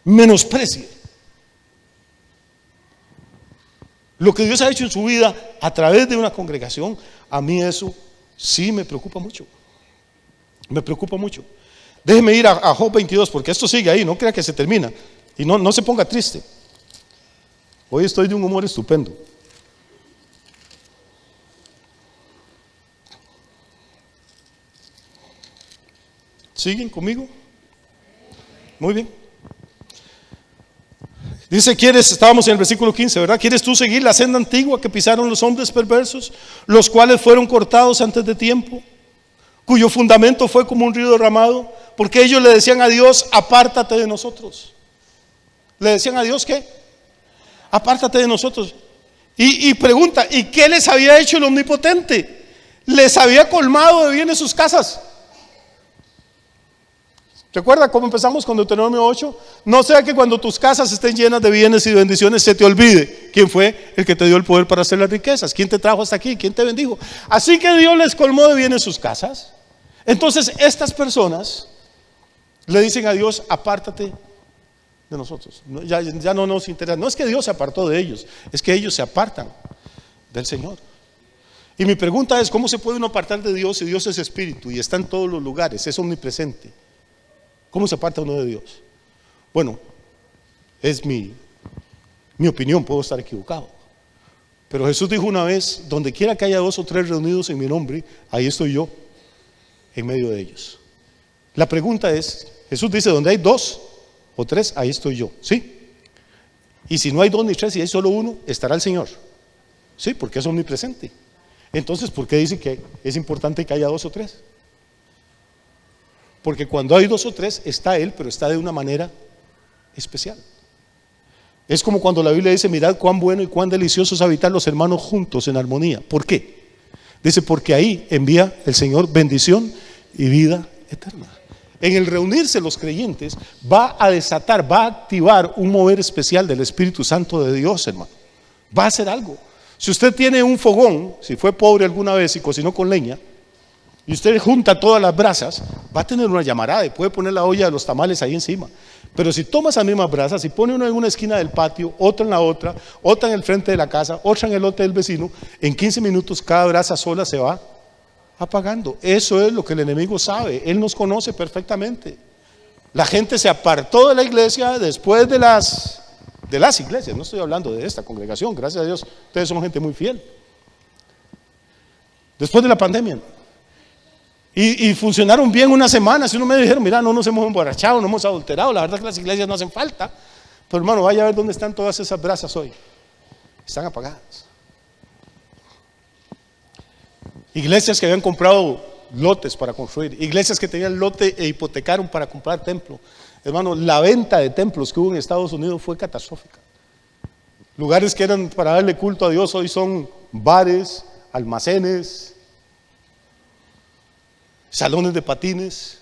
menosprecie lo que Dios ha hecho en su vida a través de una congregación. A mí eso sí me preocupa mucho. Me preocupa mucho. Déjeme ir a Job 22, porque esto sigue ahí, no crea que se termina. Y no se ponga triste. Hoy estoy de un humor estupendo. ¿Siguen conmigo? Muy bien. Dice, estábamos en el versículo 15, ¿verdad? ¿Quieres tú seguir la senda antigua que pisaron los hombres perversos, los cuales fueron cortados antes de tiempo, cuyo fundamento fue como un río derramado? Porque ellos le decían a Dios, apártate de nosotros. ¿Le decían a Dios qué? Apártate de nosotros. Y pregunta, ¿y qué les había hecho el Omnipotente? Les había colmado de bienes sus casas. ¿Recuerda cómo empezamos con Deuteronomio 8? No sea que cuando tus casas estén llenas de bienes y de bendiciones se te olvide quién fue el que te dio el poder para hacer las riquezas, quién te trajo hasta aquí, quién te bendijo. Así que Dios les colmó de bienes sus casas. Entonces estas personas le dicen a Dios, apártate de nosotros. Ya no nos interesa. No es que Dios se apartó de ellos, es que ellos se apartan del Señor. Y mi pregunta es, ¿cómo se puede uno apartar de Dios si Dios es espíritu y está en todos los lugares, es omnipresente? ¿Cómo se aparta uno de Dios? Bueno, es mi opinión, puedo estar equivocado. Pero Jesús dijo una vez, donde quiera que haya 2 o 3 reunidos en mi nombre, ahí estoy yo, en medio de ellos. La pregunta es, Jesús dice, donde hay 2 o 3, ahí estoy yo, ¿sí? Y si no hay 2 ni 3, si hay solo uno, estará el Señor, ¿sí? Porque es omnipresente. Entonces, ¿por qué dice que es importante que haya 2 o 3? Porque cuando hay 2 o 3 está Él, pero está de una manera especial. Es como cuando la Biblia dice, mirad cuán bueno y cuán delicioso es habitar los hermanos juntos en armonía. ¿Por qué? Dice, porque ahí envía el Señor bendición y vida eterna. En el reunirse los creyentes va a desatar, va a activar un mover especial del Espíritu Santo de Dios, hermano. Va a hacer algo. Si usted tiene un fogón, si fue pobre alguna vez y cocinó con leña, y usted junta todas las brasas, va a tener una llamarada y puede poner la olla de los tamales ahí encima. Pero si toma esas mismas brasas y pone una en una esquina del patio, otra en la otra en el frente de la casa, otra en el lote del vecino, en 15 minutos cada brasa sola se va apagando. Eso es lo que el enemigo sabe. Él nos conoce perfectamente. La gente se apartó de la iglesia después de las iglesias. No estoy hablando de esta congregación, gracias a Dios, ustedes son gente muy fiel. Después de la pandemia. Y funcionaron bien unas semanas. Y uno me dijeron, mira, no nos hemos emborrachado, no hemos adulterado. La verdad es que las iglesias no hacen falta. Pero hermano, vaya a ver dónde están todas esas brasas hoy. Están apagadas. Iglesias que habían comprado lotes para construir, iglesias que tenían lote e hipotecaron para comprar templo. Hermano, la venta de templos que hubo en Estados Unidos fue catastrófica. Lugares que eran para darle culto a Dios hoy son bares, almacenes, salones de patines,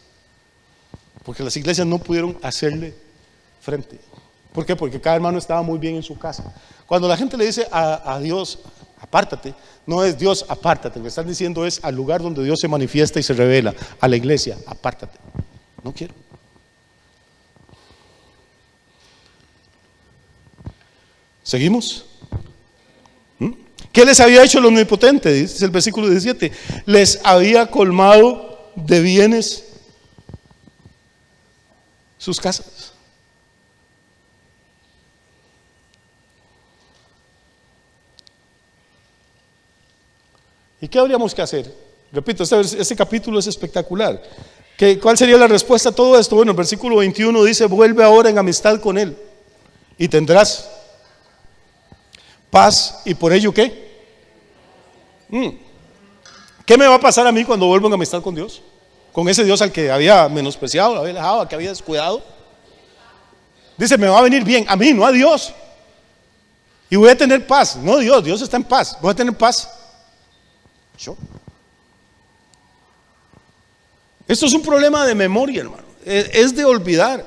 porque las iglesias no pudieron hacerle frente. ¿Por qué? Porque cada hermano estaba muy bien en su casa. Cuando la gente le dice a Dios, apártate, no es Dios, apártate. Lo que están diciendo es al lugar donde Dios se manifiesta y se revela, a la iglesia, apártate. No quiero. ¿Seguimos? ¿Qué les había hecho el omnipotente? Dice el versículo 17. Les había colmado de bienes sus casas. ¿Y qué habríamos que hacer? Repito, este capítulo es espectacular. ¿Cuál sería la respuesta a todo esto? Bueno, el versículo 21 dice: vuelve ahora en amistad con él y tendrás paz. ¿Y por ello qué? ¿Qué me va a pasar a mí cuando vuelvo en amistad con Dios? Con ese Dios al que había menospreciado, había dejado, al que había descuidado. Dice, me va a venir bien, a mí, no a Dios. Y voy a tener paz. No Dios, Dios está en paz. Voy a tener paz. Yo. Esto es un problema de memoria, hermano. Es de olvidar.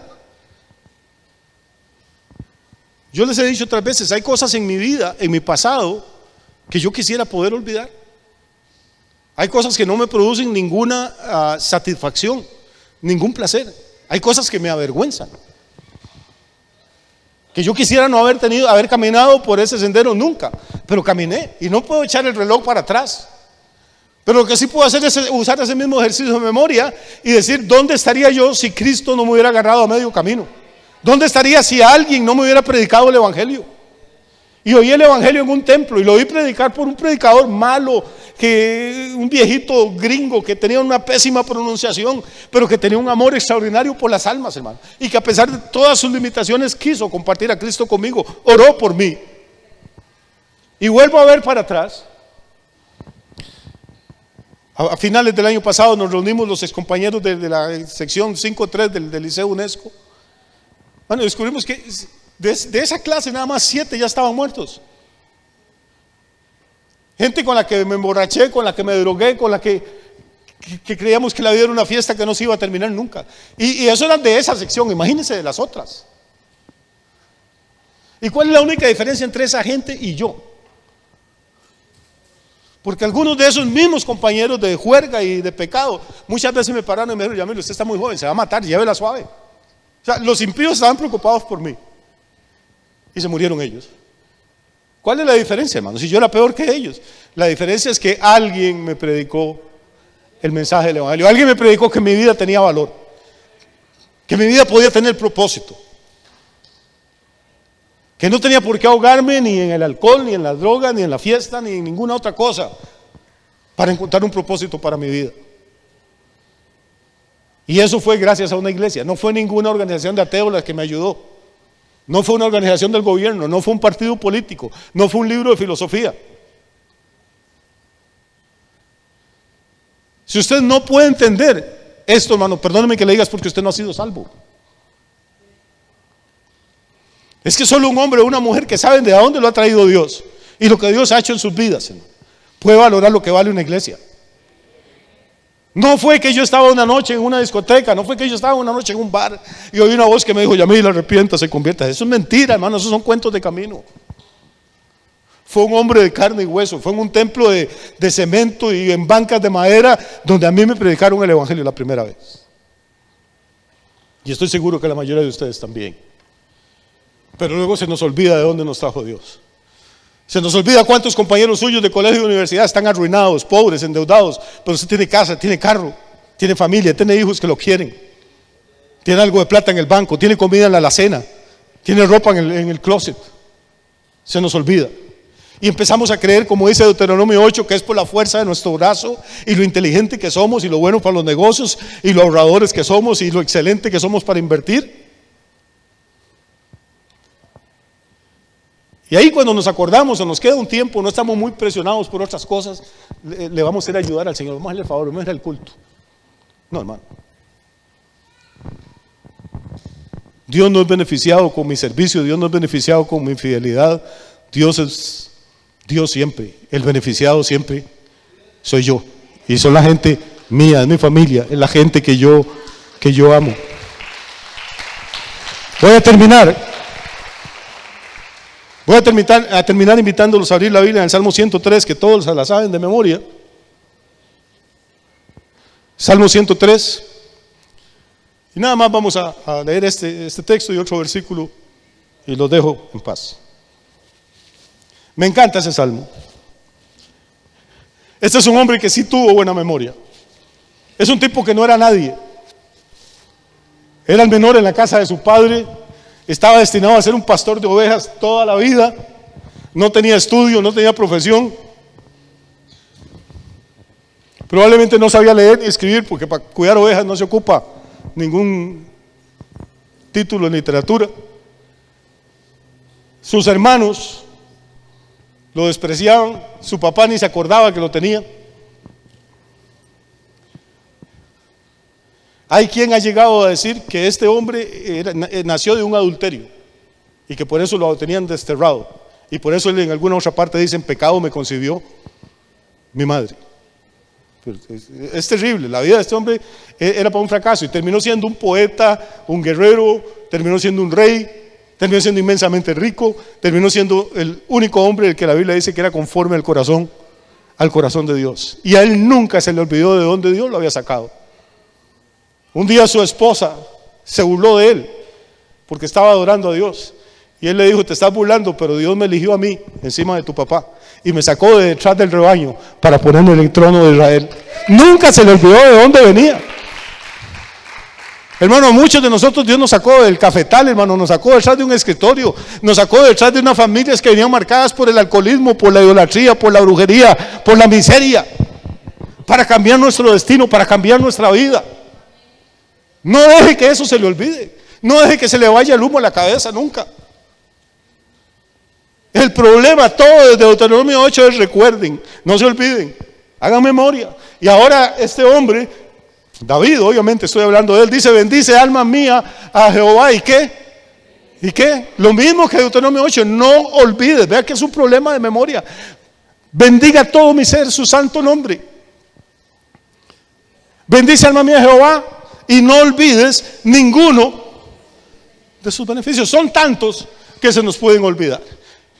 Yo les he dicho otras veces, hay cosas en mi vida, en mi pasado, que yo quisiera poder olvidar. Hay cosas que no me producen ninguna satisfacción, ningún placer. Hay cosas que me avergüenzan, que yo quisiera no haber caminado por ese sendero nunca, pero caminé y no puedo echar el reloj para atrás. Pero lo que sí puedo hacer es usar ese mismo ejercicio de memoria y decir, ¿dónde estaría yo si Cristo no me hubiera agarrado a medio camino? ¿Dónde estaría si alguien no me hubiera predicado el evangelio? Y oí el evangelio en un templo y lo oí predicar por un predicador malo, un viejito gringo que tenía una pésima pronunciación, pero que tenía un amor extraordinario por las almas, hermano, y que a pesar de todas sus limitaciones quiso compartir a Cristo conmigo, oró por mí. Y vuelvo a ver para atrás. A finales del año pasado nos reunimos los excompañeros de la sección 5.3 del Liceo UNESCO. Bueno, descubrimos que de esa clase nada más 7 ya estaban muertos. Gente con la que me emborraché, con la que me drogué, con la que creíamos que la vida era una fiesta que no se iba a terminar nunca. Y eso eran de esa sección, imagínense de las otras. ¿Y cuál es la única diferencia entre esa gente y yo? Porque algunos de esos mismos compañeros de juerga y de pecado muchas veces me pararon y me dijeron, Yamil, usted está muy joven, se va a matar, llévela suave. O sea, los impíos estaban preocupados por mí y se murieron ellos. ¿Cuál es la diferencia, hermano? Si yo era peor que ellos. La diferencia es que alguien me predicó el mensaje del evangelio. Alguien me predicó que mi vida tenía valor, que mi vida podía tener propósito, que no tenía por qué ahogarme ni en el alcohol, ni en la droga, ni en la fiesta, ni en ninguna otra cosa para encontrar un propósito para mi vida. Y eso fue gracias a una iglesia. No fue ninguna organización de ateos la que me ayudó. No fue una organización del gobierno, no fue un partido político, no fue un libro de filosofía. Si usted no puede entender esto, hermano, perdóneme que le digas porque usted no ha sido salvo. Es que solo un hombre o una mujer que saben de dónde lo ha traído Dios y lo que Dios ha hecho en sus vidas, hermano, puede valorar lo que vale una iglesia. No fue que yo estaba una noche en una discoteca, no fue que yo estaba una noche en un bar y oí una voz que me dijo, Yamil, arrepienta, se convierta. Eso es mentira, hermano, esos son cuentos de camino. fue un hombre de carne y hueso, fue en un templo de cemento y en bancas de madera donde a mí me predicaron el evangelio la primera vez. Y estoy seguro que la mayoría de ustedes también. Pero luego se nos olvida de dónde nos trajo Dios. Se nos olvida cuántos compañeros suyos de colegio y universidad están arruinados, pobres, endeudados, pero usted tiene casa, tiene carro, tiene familia, tiene hijos que lo quieren, tiene algo de plata en el banco, tiene comida en la alacena, tiene ropa en el closet. Se nos olvida. Y empezamos a creer, como dice Deuteronomio 8, que es por la fuerza de nuestro brazo y lo inteligente que somos y lo bueno para los negocios y lo ahorradores que somos y lo excelente que somos para invertir. Y ahí cuando nos acordamos o nos queda un tiempo, no estamos muy presionados por otras cosas, le vamos a ir a ayudar al Señor. Vamos a hacerle el favor, vamos a ir al culto. No, hermano. Dios no es beneficiado con mi servicio, Dios no es beneficiado con mi fidelidad. Dios es Dios siempre, el beneficiado siempre soy yo. Y son la gente mía, es mi familia, es la gente que yo amo. Voy a terminar invitándolos a abrir la Biblia en el Salmo 103, que todos la saben de memoria. Salmo 103. Y nada más vamos a leer este texto y otro versículo y los dejo en paz. Me encanta ese salmo. Este es un hombre que sí tuvo buena memoria. Es un tipo que no era nadie. Era el menor en la casa de su padre. Estaba destinado a ser un pastor de ovejas toda la vida. No tenía estudio, no tenía profesión. Probablemente no sabía leer ni escribir, porque para cuidar ovejas no se ocupa ningún título en literatura. Sus hermanos lo despreciaban, su papá ni se acordaba que lo tenía. Hay quien ha llegado a decir que este hombre nació de un adulterio y que por eso lo tenían desterrado, y por eso en alguna otra parte dicen: pecado me concibió mi madre. Es terrible, la vida de este hombre era para un fracaso, y terminó siendo un poeta, un guerrero, terminó siendo un rey, terminó siendo inmensamente rico, terminó siendo el único hombre del que la Biblia dice que era conforme al corazón de Dios. Y a él nunca se le olvidó de dónde Dios lo había sacado. Un día su esposa se burló de él porque estaba adorando a Dios, y él le dijo: te estás burlando, pero Dios me eligió a mí encima de tu papá y me sacó de detrás del rebaño para ponerme en el trono de Israel. Nunca se le olvidó de dónde venía. Hermano, muchos de nosotros Dios nos sacó del cafetal, hermano, nos sacó detrás de un escritorio, nos sacó detrás de unas familias que venían marcadas por el alcoholismo, por la idolatría, por la brujería, por la miseria, para cambiar nuestro destino, para cambiar nuestra vida. No deje que eso se le olvide, no deje que se le vaya el humo a la cabeza nunca. El problema todo desde Deuteronomio 8 es: recuerden, no se olviden, hagan memoria. Y ahora este hombre, David, obviamente estoy hablando de él, dice: bendice alma mía a Jehová. ¿Y qué? ¿Y qué? Lo mismo que Deuteronomio 8, no olvides. Vea que es un problema de memoria. Bendiga todo mi ser su santo nombre. Bendice alma mía a Jehová y no olvides ninguno de sus beneficios. Son tantos que se nos pueden olvidar.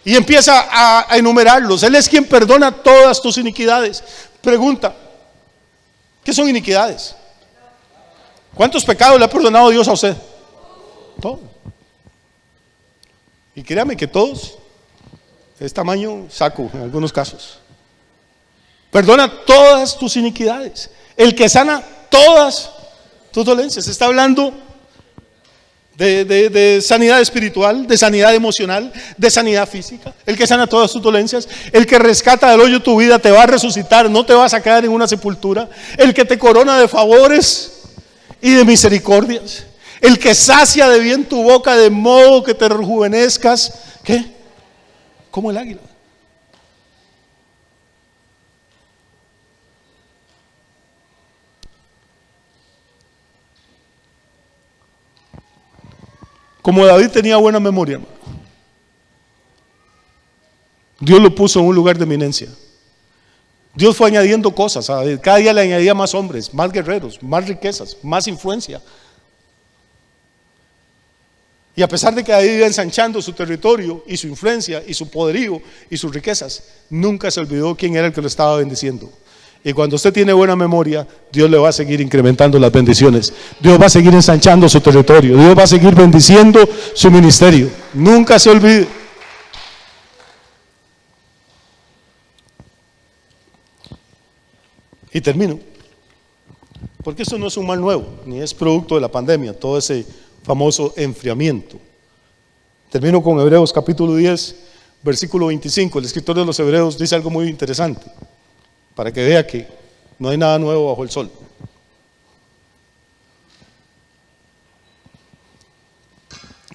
Y empieza a enumerarlos. Él es quien perdona todas tus iniquidades. Pregunta: ¿qué son iniquidades? ¿Cuántos pecados le ha perdonado Dios a usted? Todos. Y créame que todos es tamaño saco en algunos casos. Perdona todas tus iniquidades. El que sana todas tus dolencias. Está hablando de sanidad espiritual, de sanidad emocional, de sanidad física. El que sana todas tus dolencias, el que rescata del hoyo tu vida, te va a resucitar, no te vas a quedar en una sepultura. El que te corona de favores y de misericordias, el que sacia de bien tu boca de modo que te rejuvenezcas. ¿Qué? Como el águila. Como David tenía buena memoria, Dios lo puso en un lugar de eminencia. Dios fue añadiendo cosas a David. Cada día le añadía más hombres, más guerreros, más riquezas, más influencia. Y a pesar de que David iba ensanchando su territorio y su influencia y su poderío y sus riquezas, nunca se olvidó quién era el que lo estaba bendiciendo. Y cuando usted tiene buena memoria, Dios le va a seguir incrementando las bendiciones. Dios va a seguir ensanchando su territorio. Dios va a seguir bendiciendo su ministerio. Nunca se olvide. Y termino. Porque esto no es un mal nuevo, ni es producto de la pandemia, todo ese famoso enfriamiento. Termino con Hebreos capítulo 10, versículo 25. El escritor de los Hebreos dice algo muy interesante, para que vea que no hay nada nuevo bajo el sol.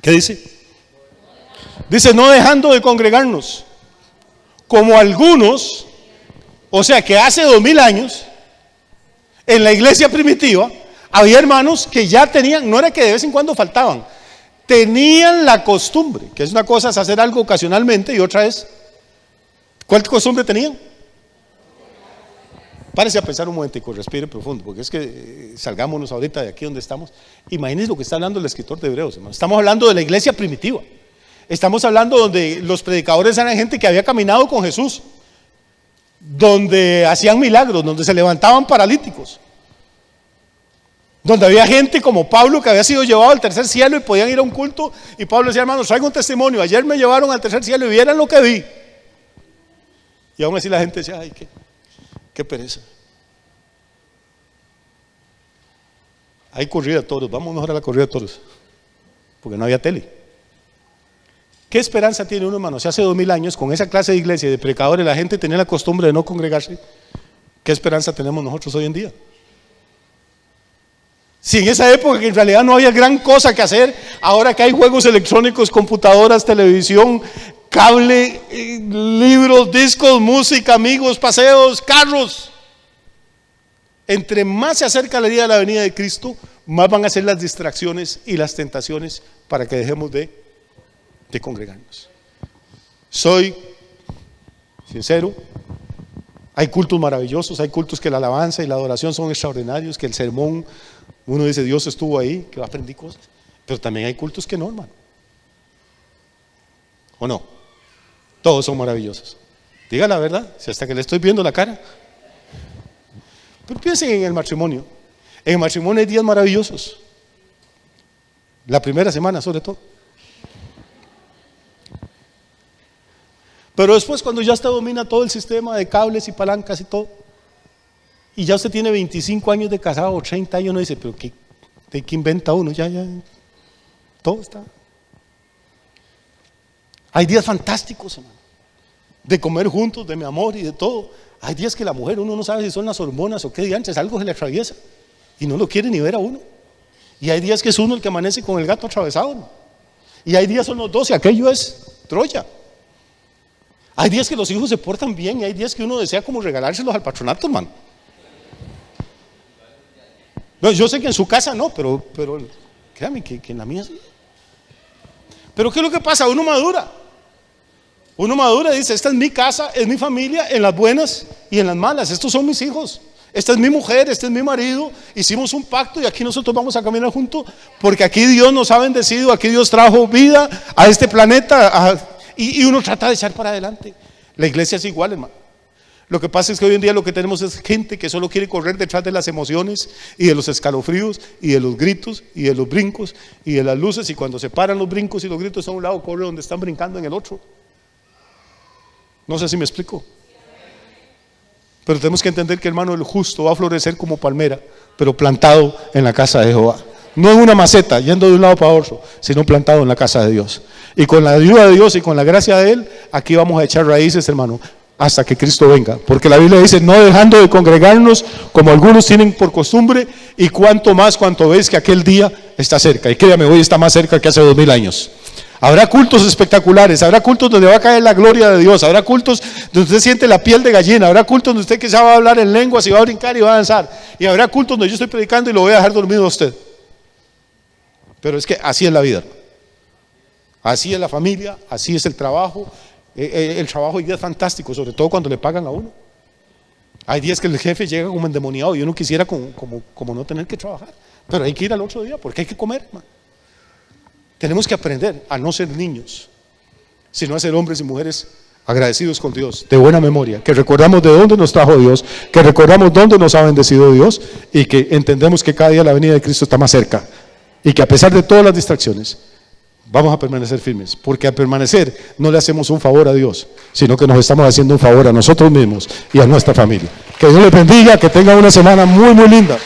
¿Qué dice? Dice, no dejando de congregarnos, como algunos, o sea que hace 2000 años, en la iglesia primitiva, había hermanos que ya tenían, no era que de vez en cuando faltaban, tenían la costumbre, que es una cosa es hacer algo ocasionalmente y otra es, ¿cuál costumbre tenían? Párese a pensar un momentico, respire profundo, porque es que salgámonos ahorita de aquí donde estamos. Imagínense lo que está hablando el escritor de Hebreos, hermano. Estamos hablando de la iglesia primitiva. Estamos hablando donde los predicadores eran gente que había caminado con Jesús, donde hacían milagros, donde se levantaban paralíticos, donde había gente como Pablo que había sido llevado al tercer cielo y podían ir a un culto y Pablo decía, hermanos, traigo un testimonio, ayer me llevaron al tercer cielo y vieran lo que vi. Y aún así la gente decía, ay, qué pereza. Hay corrida de toros, vamos mejor a la corrida de toros, porque no había tele. ¿Qué esperanza tiene uno, hermano? Si hace 2000 años con esa clase de iglesia y de predicadores la gente tenía la costumbre de no congregarse, ¿qué esperanza tenemos nosotros hoy en día? Si en esa época que en realidad no había gran cosa que hacer, ahora que hay juegos electrónicos, computadoras, televisión, cable, libros, discos, música, amigos, paseos, carros. Entre más se acerca el día de la venida de Cristo, más van a ser las distracciones y las tentaciones para que dejemos de congregarnos. Soy sincero, hay cultos maravillosos, hay cultos que la alabanza y la adoración son extraordinarios, que el sermón, uno dice Dios estuvo ahí, que aprendí cosas, pero también hay cultos que no, hermano. ¿O no? Todos son maravillosos. Diga la verdad, si hasta que le estoy viendo la cara. Pero piensen en el matrimonio. En el matrimonio hay días maravillosos. La primera semana sobre todo. Pero después cuando ya usted domina todo el sistema de cables y palancas y todo, y ya usted tiene 25 años de casado o 30 años, uno dice, pero ¿qué inventa uno? Ya, todo está. Hay días fantásticos, hermano, de comer juntos, de mi amor y de todo. Hay días que la mujer, uno no sabe si son las hormonas o qué diantres, algo se le atraviesa y no lo quiere ni ver a uno. Y hay días que es uno el que amanece con el gato atravesado, ¿no? Y hay días son los dos y aquello es Troya. Hay días que los hijos se portan bien y hay días que uno desea como regalárselos al patronato, hermano. No, yo sé que en su casa no, pero créame que en la mía sí. Pero ¿qué es lo que pasa? Uno madura y dice, esta es mi casa, es mi familia, en las buenas y en las malas, estos son mis hijos, esta es mi mujer, este es mi marido, hicimos un pacto y aquí nosotros vamos a caminar juntos, porque aquí Dios nos ha bendecido, aquí Dios trajo vida a este planeta, y uno trata de echar para adelante. La iglesia es igual, hermano. Lo que pasa es que hoy en día lo que tenemos es gente que solo quiere correr detrás de las emociones y de los escalofríos y de los gritos y de los brincos y de las luces, y cuando se paran los brincos y los gritos a un lado, corre donde están brincando en el otro. No sé si me explico. Pero tenemos que entender que, hermano, el justo va a florecer como palmera, pero plantado en la casa de Jehová. No en una maceta, yendo de un lado para otro, sino plantado en la casa de Dios. Y con la ayuda de Dios y con la gracia de Él, aquí vamos a echar raíces, hermano, hasta que Cristo venga. Porque la Biblia dice, no dejando de congregarnos, como algunos tienen por costumbre, y cuanto más, cuanto ves que aquel día está cerca. Y créame, hoy está más cerca que hace 2000 años. Habrá cultos espectaculares, habrá cultos donde va a caer la gloria de Dios, habrá cultos donde usted siente la piel de gallina, habrá cultos donde usted quizá va a hablar en lenguas y va a brincar y va a danzar, y habrá cultos donde yo estoy predicando y lo voy a dejar dormido a usted. Pero es que así es la vida, así es la familia, así es el trabajo. El trabajo hoy día es fantástico, sobre todo cuando le pagan a uno. Hay días que el jefe llega como endemoniado y uno quisiera como no tener que trabajar, pero hay que ir al otro día porque hay que comer, hermano. Tenemos que aprender a no ser niños, sino a ser hombres y mujeres agradecidos con Dios, de buena memoria, que recordamos de dónde nos trajo Dios, que recordamos dónde nos ha bendecido Dios y que entendemos que cada día la venida de Cristo está más cerca y que a pesar de todas las distracciones vamos a permanecer firmes, porque al permanecer no le hacemos un favor a Dios, sino que nos estamos haciendo un favor a nosotros mismos y a nuestra familia. Que Dios les bendiga, que tengan una semana muy, muy linda.